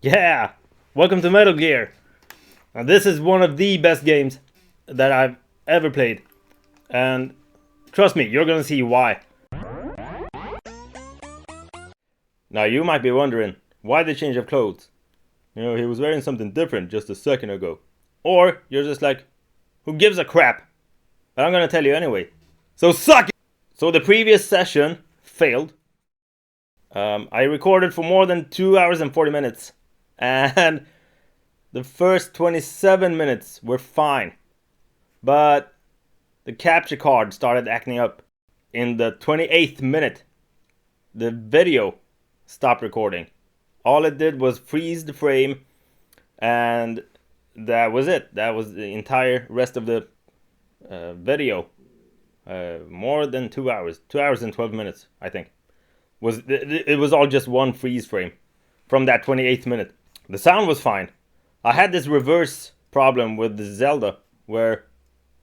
Yeah! Welcome to Metal Gear! Now, this is one of the best games that I've ever played. And trust me, you're gonna see why. Now, you might be wondering, why the change of clothes? You know, he was wearing something different just a second ago. Or you're just like, who gives a crap? But I'm gonna tell you anyway. So suck it! So the previous session failed. I recorded for more than 2 hours and 40 minutes. And the first 27 minutes were fine. But the capture card started acting up. In the 28th minute, the video stopped recording. All it did was freeze the frame, and that was it. That was the entire rest of the video. More than 2 hours. 2 hours and 12 minutes, I think. It was all just one freeze frame from that 28th minute. The sound was fine. I had this reverse problem with the Zelda where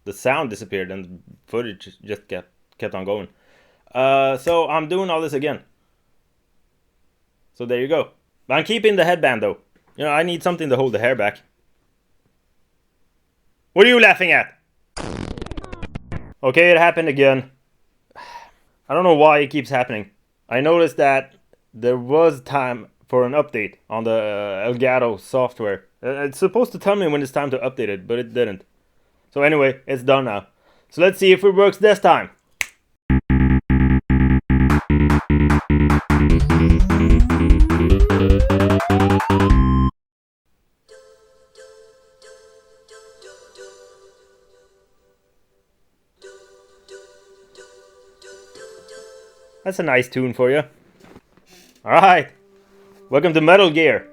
the sound disappeared and the footage just kept on going. So I'm doing all this again. So there you go. I'm keeping the headband though. You know, I need something to hold the hair back. What are you laughing at? Okay, it happened again. I don't know why it keeps happening. I noticed that there was time for an update on the Elgato software. It's supposed to tell me when it's time to update it, but it didn't. So anyway, it's done now. So let's see if it works this time. That's a nice tune for you. Alright, welcome to Metal Gear.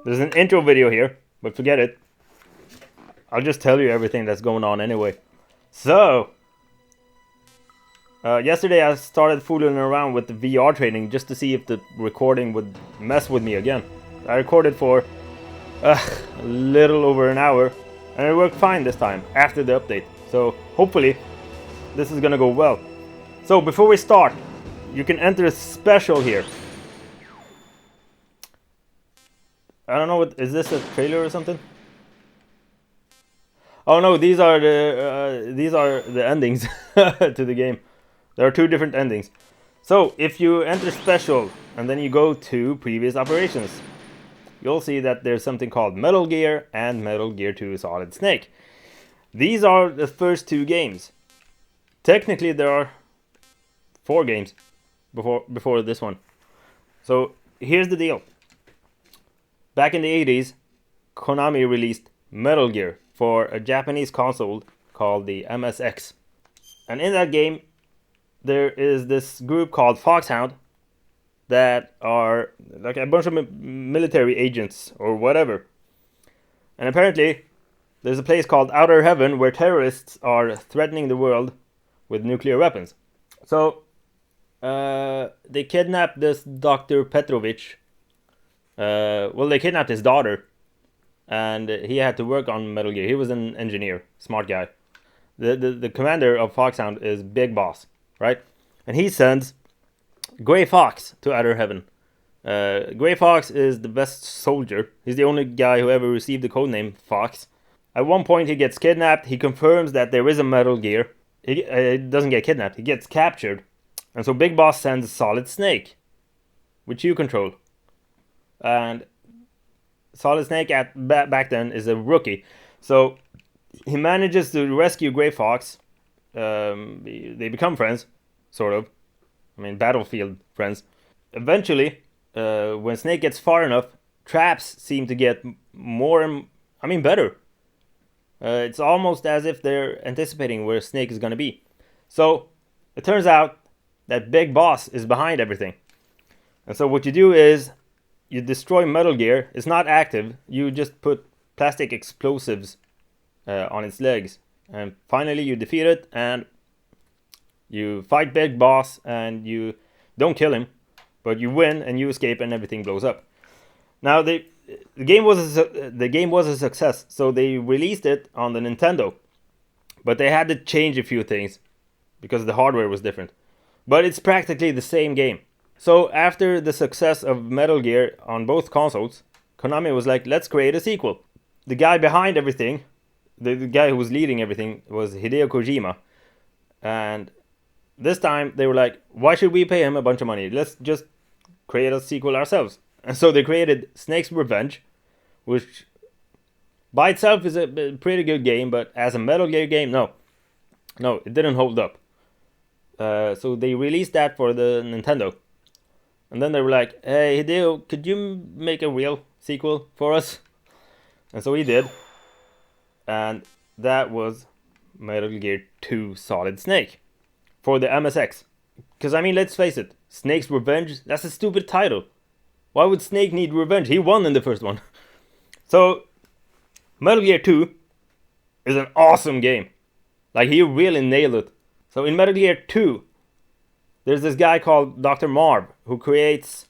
There's an intro video here, but forget it. I'll just tell you everything that's going on anyway. So, yesterday I started fooling around with the VR training just to see if the recording would mess with me again. I recorded for a little over an hour, and it worked fine this time, after the update. So, hopefully, this is gonna go well. So, before we start, you can enter a special here. I don't know what is this, a trailer or something? Oh no, these are the endings to the game. There are two different endings. So if you enter special and then you go to previous operations, you'll see that there's something called Metal Gear and Metal Gear 2 Solid Snake. These are the first two games. Technically there are 4 games before this one. So here's the deal. Back in the 80s, Konami released Metal Gear for a Japanese console called the MSX. And in that game, there is this group called Foxhound that are like a bunch of military agents or whatever. And apparently, there's a place called Outer Heaven where terrorists are threatening the world with nuclear weapons. So, they kidnapped this Dr. Petrovich. They kidnapped his daughter, and he had to work on Metal Gear. He was an engineer, smart guy. The commander of Foxhound is Big Boss, right? And he sends Gray Fox to Outer Heaven. Gray Fox is the best soldier. He's the only guy who ever received the codename Fox. At one point, he gets kidnapped. He confirms that there is a Metal Gear. He doesn't get kidnapped. He gets captured. And so Big Boss sends Solid Snake, which you control. And Solid Snake back then is a rookie. So he manages to rescue Gray Fox. They become friends, sort of. I mean, battlefield friends. Eventually, when Snake gets far enough, traps seem to get better. It's almost as if they're anticipating where Snake is going to be. So it turns out that Big Boss is behind everything. And so what you do is you destroy Metal Gear. It's not active. You just put plastic explosives on its legs. And finally you defeat it and you fight Big Boss and you don't kill him, but you win and you escape and everything blows up. Now the game was a success, so they released it on the Nintendo. But they had to change a few things because the hardware was different. But it's practically the same game. So after the success of Metal Gear on both consoles, Konami was like, let's create a sequel. The guy behind everything, the guy who was leading everything, was Hideo Kojima. And this time they were like, why should we pay him a bunch of money? Let's just create a sequel ourselves. And so they created Snake's Revenge, which by itself is a pretty good game, but as a Metal Gear game, no, it didn't hold up. So they released that for the Nintendo. And then they were like, hey Hideo, could you make a real sequel for us? And so he did. And that was Metal Gear 2 Solid Snake for the MSX. Because, I mean, let's face it, Snake's Revenge, that's a stupid title. Why would Snake need revenge? He won in the first one. So, Metal Gear 2 is an awesome game. Like, he really nailed it. So, in Metal Gear 2, there's this guy called Dr. Marv who creates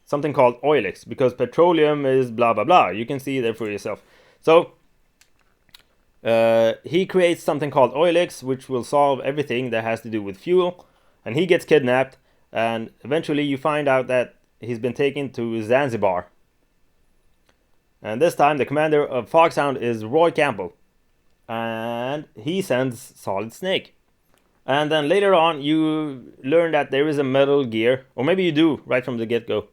something called Oilix, because petroleum is blah blah blah. You can see there for yourself. So, he creates something called Oilix, which will solve everything that has to do with fuel. And he gets kidnapped, and eventually you find out that he's been taken to Zanzibar. And this time the commander of Foxhound is Roy Campbell. And he sends Solid Snake. And then later on you learn that there is a Metal Gear, or maybe you do right from the get-go.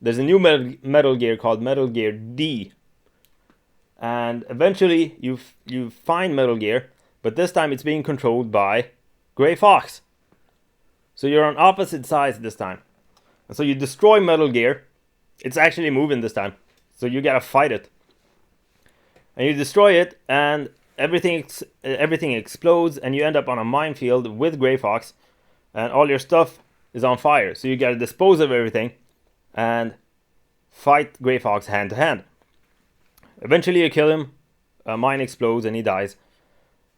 There's a new Metal Gear called Metal Gear D. And eventually you find Metal Gear, but this time it's being controlled by Gray Fox. So you're on opposite sides this time. And so you destroy Metal Gear. It's actually moving this time. So you gotta fight it. And you destroy it, and everything explodes, and you end up on a minefield with Gray Fox. And all your stuff is on fire. So you gotta dispose of everything and fight Gray Fox hand to hand. Eventually you kill him. A mine explodes and he dies.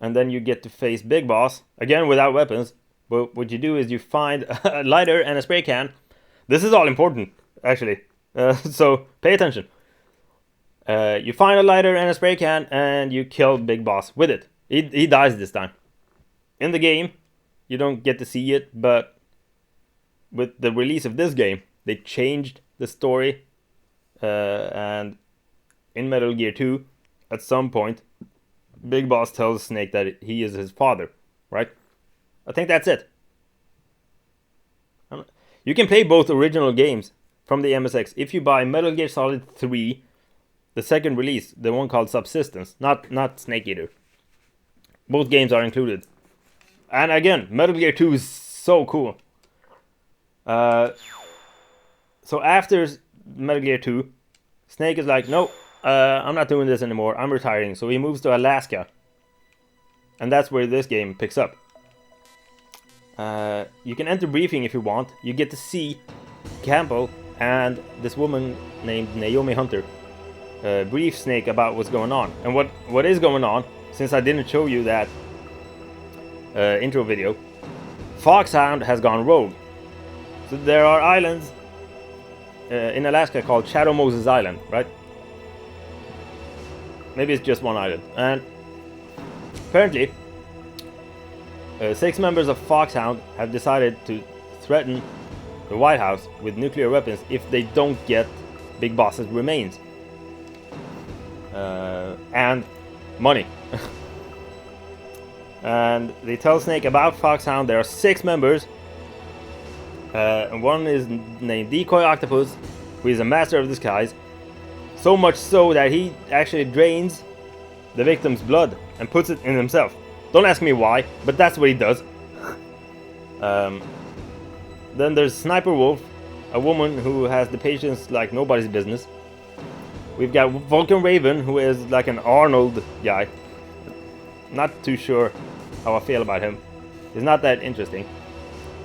And then you get to face Big Boss, again without weapons. But what you do is you find a lighter and a spray can. This is all important, actually. So pay attention. You find a lighter and a spray can, and you kill Big Boss with it. He dies this time. In the game, you don't get to see it, but with the release of this game, they changed the story. And in Metal Gear 2, at some point, Big Boss tells Snake that he is his father, right? I think that's it. You can play both original games from the MSX if you buy Metal Gear Solid 3, the second release, the one called Subsistence, not Snake Eater. Both games are included. And again, Metal Gear 2 is so cool. So after Metal Gear 2, Snake is like, no, I'm not doing this anymore, I'm retiring. So he moves to Alaska. And that's where this game picks up. You can enter briefing if you want. You get to see Campbell and this woman named Naomi Hunter brief Snake about what's going on. And what is going on, since I didn't show you that intro video, Foxhound has gone rogue. So there are islands in Alaska called Shadow Moses Island, right? Maybe it's just one island. And apparently 6 members of Foxhound have decided to threaten the White House with nuclear weapons if they don't get Big Boss's remains. And money. And they tell Snake about Foxhound. There are 6 members. And one is named Decoy Octopus, who is a master of disguise. So much so that he actually drains the victim's blood and puts it in himself. Don't ask me why, but that's what he does. Then there's Sniper Wolf, a woman who has the patience like nobody's business. We've got Vulcan Raven, who is like an Arnold guy. Not too sure how I feel about him. He's not that interesting.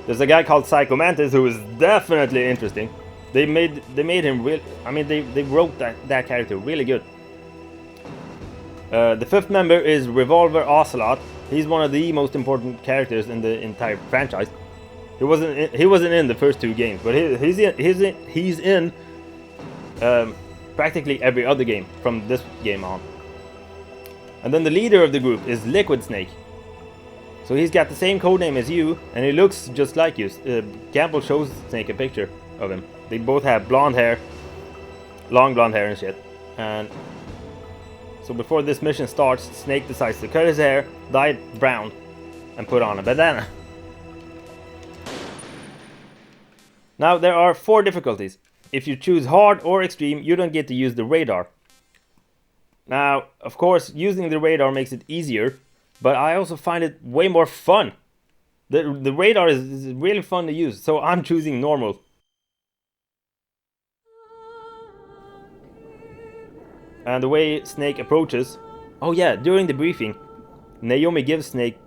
There's a guy called Psycho Mantis, who is definitely interesting. They made him real. I mean, they wrote that character really good. The 5th member is Revolver Ocelot. He's one of the most important characters in the entire franchise. He wasn't in the first 2 games, but he's in practically every other game from this game on. And then the leader of the group is Liquid Snake. So he's got the same codename as you, and he looks just like you. Campbell shows Snake a picture of him. They both have blonde hair, long blonde hair and shit. And so before this mission starts, Snake decides to cut his hair, dye it brown, and put on a bandana. Now there are 4 difficulties. If you choose hard or extreme, you don't get to use the radar. Now, of course, using the radar makes it easier, but I also find it way more fun. The radar is really fun to use, so I'm choosing normal. And the way Snake approaches... Oh yeah, during the briefing, Naomi gives Snake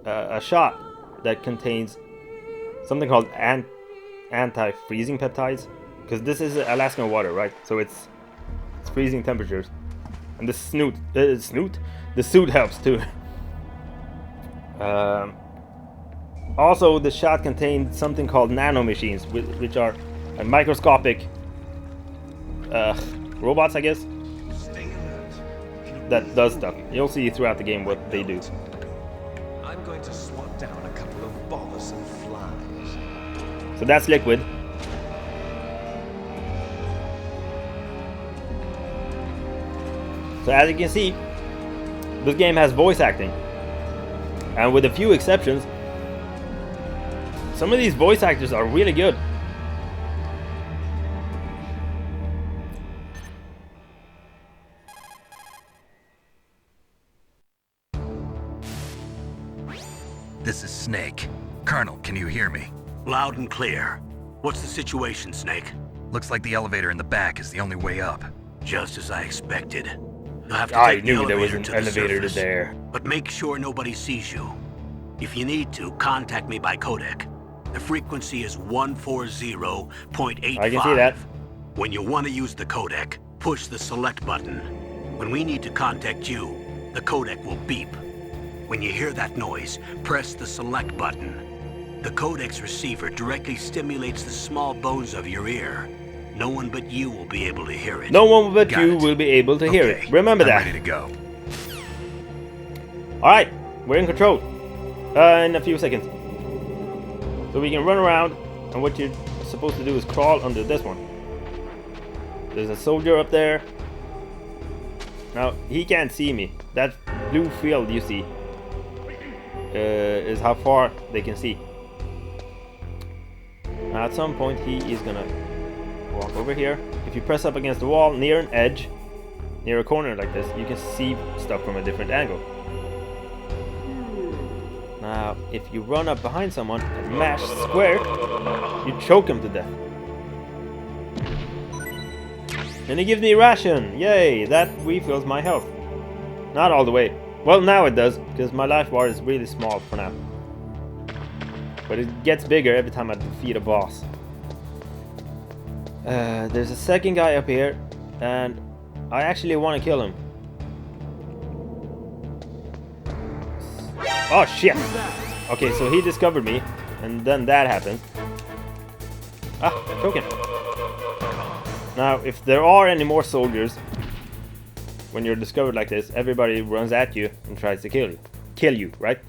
a shot that contains something called anti-freezing peptides. Because this is Alaskan water, right? So it's freezing temperatures. And the suit helps too. Also, the shot contains something called nanomachines, which are microscopic robots, I guess, that does stuff. You'll see throughout the game what they do. I'm going to swat down a couple of bothersome flies. So that's liquid. So as you can see, this game has voice acting. And with a few exceptions, some of these voice actors are really good. This is Snake. Colonel, can you hear me? Loud and clear. What's the situation, Snake? Looks like the elevator in the back is the only way up. Just as I expected. You'll have to I take the knew there was elevator an to the elevator surface, there. but make sure nobody sees you. If you need to, contact me by codec. The frequency is 140.85. I can see that. When you want to use the codec, push the select button. When we need to contact you, the codec will beep. When you hear that noise, press the select button. The codec's receiver directly stimulates the small bones of your ear. No one but you will be able to hear it. No one but Got you it. will be able to hear Okay, it. Remember I'm that. ready to go. Alright, we're in control. In a few seconds. So we can run around, and what you're supposed to do is crawl under this one. There's a soldier up there. Now, he can't see me. That blue field you see is how far they can see. Now, at some point, he is gonna walk over here. If you press up against the wall near an edge, near a corner like this, you can see stuff from a different angle. Now, if you run up behind someone and mash square, you choke him to death. And he gives me a ration! Yay! That refills my health. Not all the way. Well, now it does, because my life bar is really small for now. But it gets bigger every time I defeat a boss. There's a second guy up here, and I actually want to kill him. Oh shit! Okay, so he discovered me, and then that happened. Ah, token. Now, if there are any more soldiers, when you're discovered like this, everybody runs at you and tries to kill you. Kill you, right?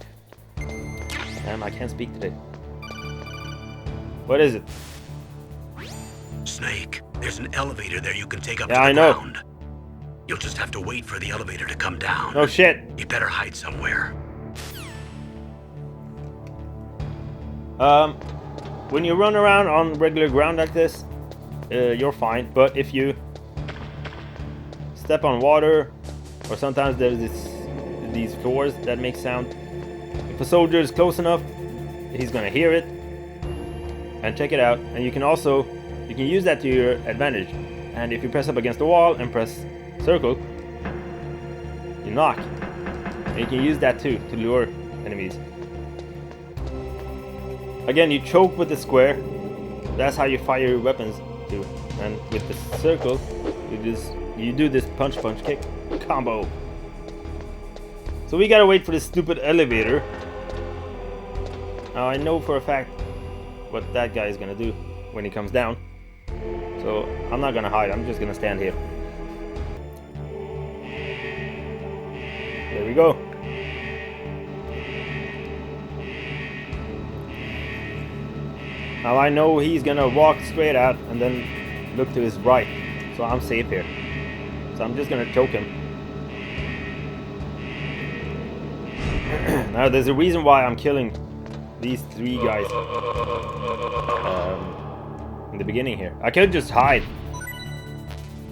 Damn, I can't speak today. What is it? Snake, there's an elevator there you can take up Yeah, to the I know. ground. You'll just have to wait for the elevator to come down. Oh shit! You better hide somewhere. When you run around on regular ground like this, you're fine. But if you step on water, or sometimes there's these floors that make sound, if a soldier is close enough, he's gonna hear it and check it out. And you can use that to your advantage. And if you press up against the wall and press circle, you knock. And you can use that too to lure enemies. Again, you choke with the square. That's how you fire your weapons too. And with the circle, you do this punch kick combo. So we gotta wait for this stupid elevator. Now I know for a fact what that guy is gonna do when he comes down. So I'm not gonna hide. I'm just gonna stand here. There we go. Now I know he's gonna walk straight out and then look to his right. So I'm safe here. So I'm just gonna choke him. Now there's a reason why I'm killing these 3 guys in the beginning here. I could just hide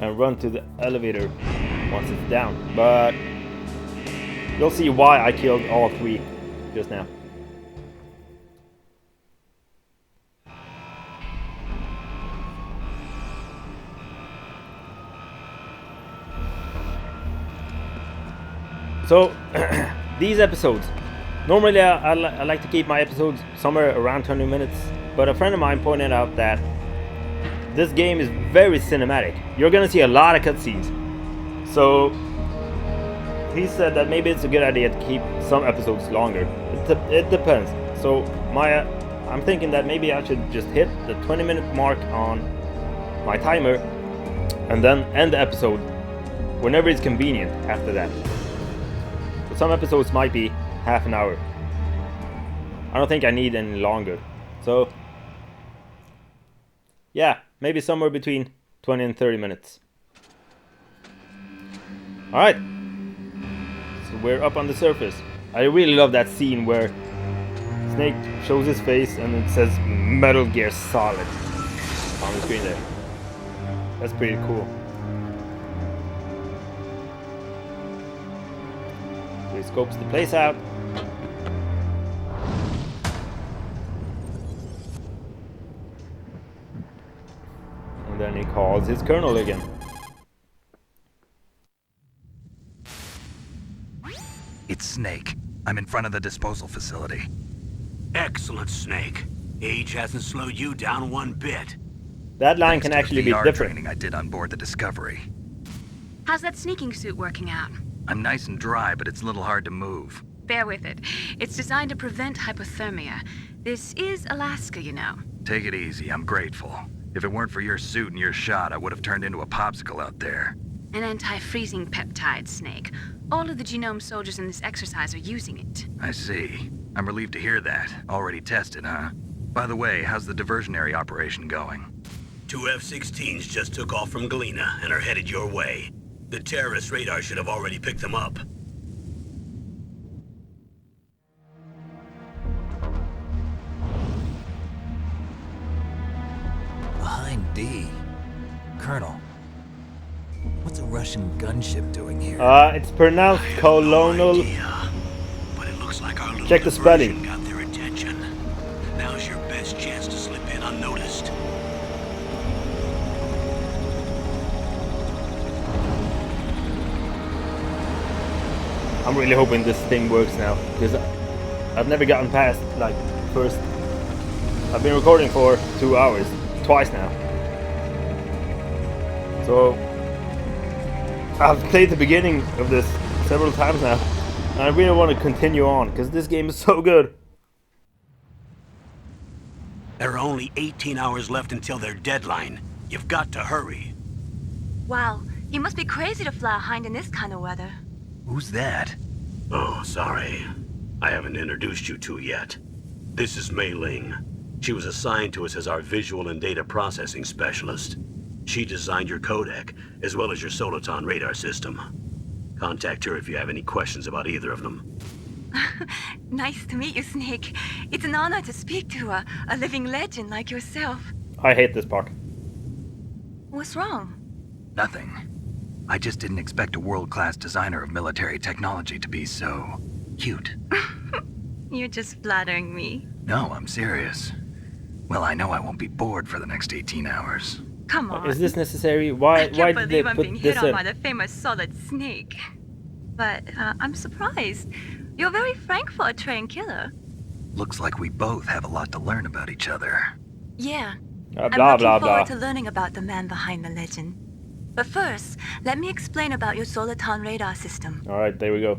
and run to the elevator once it's down, but you'll see why I killed all 3 just now. So, these episodes, normally I like to keep my episodes somewhere around 20 minutes, but a friend of mine pointed out that this game is very cinematic. You're gonna see a lot of cutscenes. So, he said that maybe it's a good idea to keep some episodes longer. It depends. So, I'm thinking that maybe I should just hit the 20-minute mark on my timer and then end the episode whenever it's convenient after that. Some episodes might be half an hour. I don't think I need any longer. So, yeah, maybe somewhere between 20 and 30 minutes. Alright. So we're up on the surface. I really love that scene where Snake shows his face and it says Metal Gear Solid on the screen there. That's pretty cool. He scopes the place out. And then he calls his colonel again. It's Snake. I'm in front of the disposal facility. Excellent, Snake. Age hasn't slowed you down one bit. That line Thanks can to actually the be VR different. training I did on board the Discovery. How's that sneaking suit working out? I'm nice and dry, but it's a little hard to move. Bear with it. It's designed to prevent hypothermia. This is Alaska, you know. Take it easy, I'm grateful. If it weren't for your suit and your shot, I would have turned into a popsicle out there. An anti-freezing peptide, Snake. All of the genome soldiers in this exercise are using it. I see. I'm relieved to hear that. Already tested, huh? By the way, how's the diversionary operation going? 2 F-16s just took off from Galena and are headed your way. The terrorist radar should have already picked them up. Behind D. Colonel, what's a Russian gunship doing here? It's pronounced colonel. idea, but it looks like our little Check the spelling. diversion got their attention. Now's your best chance to slip in unnoticed. I'm really hoping this thing works now, because I've never gotten past, like, first... I've been recording for 2 hours, twice now. So... I've played the beginning of this several times now, and I really want to continue on, because this game is so good. There are only 18 hours left until their deadline. You've got to hurry. Wow, you must be crazy to fly a hind in this kind of weather. Who's that? Oh, sorry. I haven't introduced you to yet. This is Mei Ling. She was assigned to us as our visual and data processing specialist. She designed your codec, as well as your Soliton radar system. Contact her if you have any questions about either of them. Nice to meet you, Snake. It's an honor to speak to a living legend like yourself. I hate this part. What's wrong? Nothing. I just didn't expect a world-class designer of military technology to be so... cute. You're just flattering me. No, I'm serious. Well, I know I won't be bored for the next 18 hours. Come on. Is this necessary? Why I did can't they believe I'm put being this hit on in? by the famous Solid Snake. But I'm surprised. You're very frank for a trained killer. Looks like we both have a lot to learn about each other. Yeah. Blah, I'm blah, looking blah, forward blah. to learning about the man behind the legend. But first, let me explain about your Soliton radar system. Alright, there we go.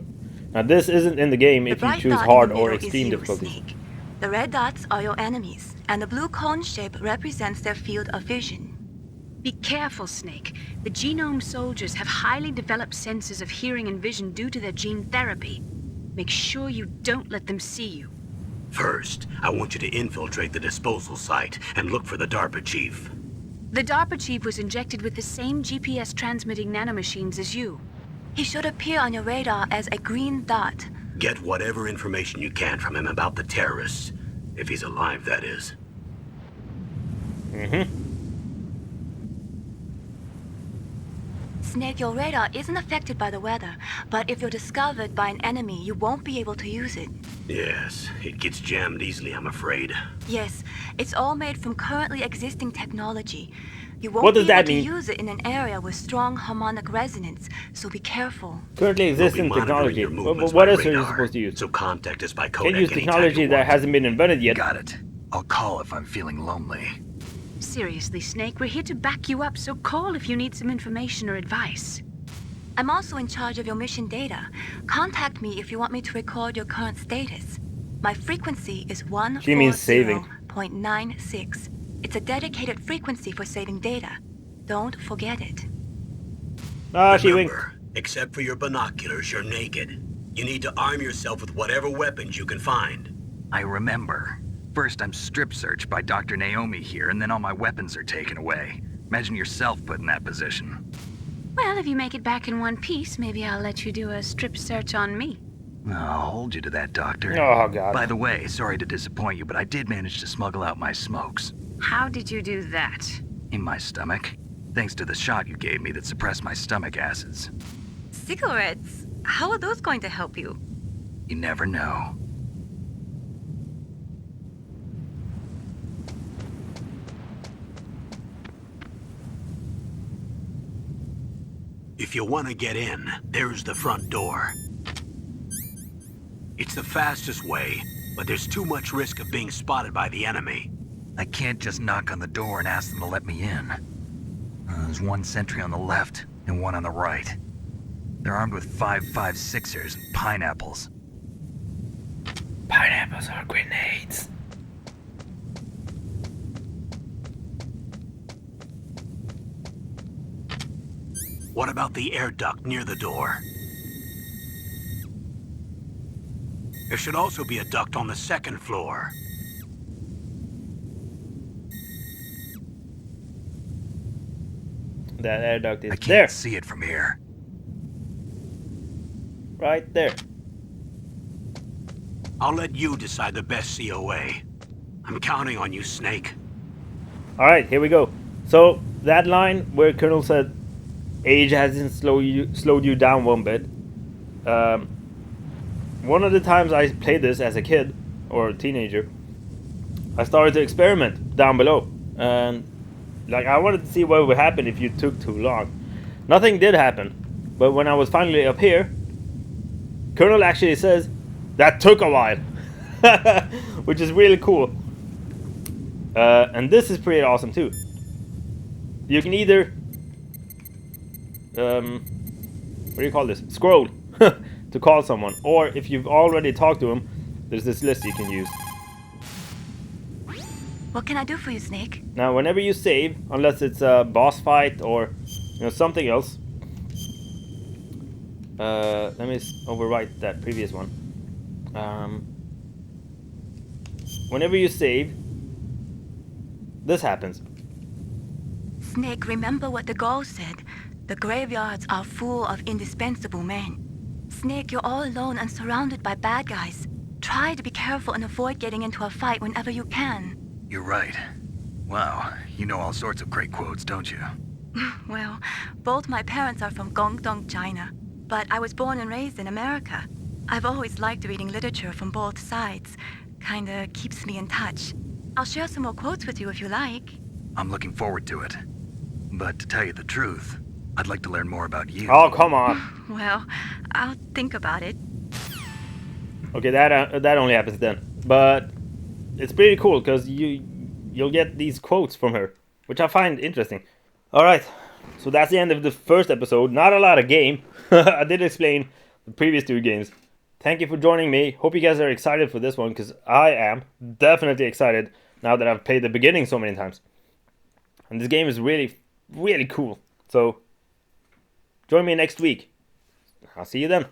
Now this isn't in the game The if you bright choose dot in hard the or middle is extreme you, difficulty. Snake. The red dots are your enemies, and the blue cone shape represents their field of vision. Be careful, Snake. The genome soldiers have highly developed senses of hearing and vision due to their gene therapy. Make sure you don't let them see you. First, I want you to infiltrate the disposal site and look for the DARPA chief. The DARPA chief was injected with the same GPS transmitting nanomachines as you. He should appear on your radar as a green dot. Get whatever information you can from him about the terrorists. If he's alive, that is. Snake, your radar isn't affected by the weather, but if you're discovered by an enemy, you won't be able to use it. Yes, it gets jammed easily, I'm afraid. Yes, it's all made from currently existing technology. You won't What does be able that to mean? use it in an area with strong harmonic resonance, so be careful. Currently We'll be existing monitoring technology. your movements What by else are you radar, supposed to use? So contact us by codec Can't use anytime technology you that want. hasn't been invented yet. Got it. I'll call if I'm feeling lonely. Seriously, Snake, we're here to back you up, so call if you need some information or advice. I'm also in charge of your mission data. Contact me if you want me to record your current status. My frequency is She means saving. 140.96. It's a dedicated frequency for saving data. Don't forget it. Ah, she winked. Remember, except for your binoculars, you're naked. You need to arm yourself with whatever weapons you can find. I remember. First, I'm strip searched by Dr. Naomi here, and then all my weapons are taken away. Imagine yourself put in that position. Well, if you make it back in one piece, maybe I'll let you do a strip search on me. I'll hold you to that, Doctor. Oh, God. By the way, sorry to disappoint you, but I did manage to smuggle out my smokes. How did you do that? In my stomach. Thanks to the shot you gave me that suppressed my stomach acids. Cigarettes? How are those going to help you? You never know. If you want to get in, there's the front door. It's the fastest way, but there's too much risk of being spotted by the enemy. I can't just knock on the door and ask them to let me in. There's one sentry on the left and one on the right. They're armed with 5.56ers and pineapples. Pineapples are grenades. What about the air duct near the door? There should also be a duct on the second floor. That air duct is I can't there. see it from here. Right there. I'll let you decide the best COA. I'm counting on you, Snake. Alright, here we go. So, that line where Colonel said, age hasn't slowed you down one bit. One of the times I played this as a kid, or a teenager, I started to experiment down below. And, like, I wanted to see what would happen if you took too long. Nothing did happen. But when I was finally up here, Colonel actually says, that took a while. Which is really cool. And this is pretty awesome too. You can either what do you call this? Scroll to call someone, or if you've already talked to them, there's this list you can use. What can I do for you, Snake? Now, whenever you save, unless it's a boss fight or something else, let me overwrite that previous one. Whenever you save, this happens. Snake, remember what the Gaul said. The graveyards are full of indispensable men. Snake, you're all alone and surrounded by bad guys. Try to be careful and avoid getting into a fight whenever you can. You're right. Wow, you know all sorts of great quotes, don't you? Well, both my parents are from Guangdong, China. But I was born and raised in America. I've always liked reading literature from both sides. Kinda keeps me in touch. I'll share some more quotes with you if you like. I'm looking forward to it. But to tell you the truth, I'd like to learn more about you. Oh, come on. Well, I'll think about it. Okay, that only happens then. But it's pretty cool because you'll get these quotes from her, which I find interesting. All right, so that's the end of the first episode. Not a lot of game. I did explain the previous two games. Thank you for joining me. Hope you guys are excited for this one, because I am definitely excited now that I've played the beginning so many times. And this game is really, really cool. So, join me next week. I'll see you then.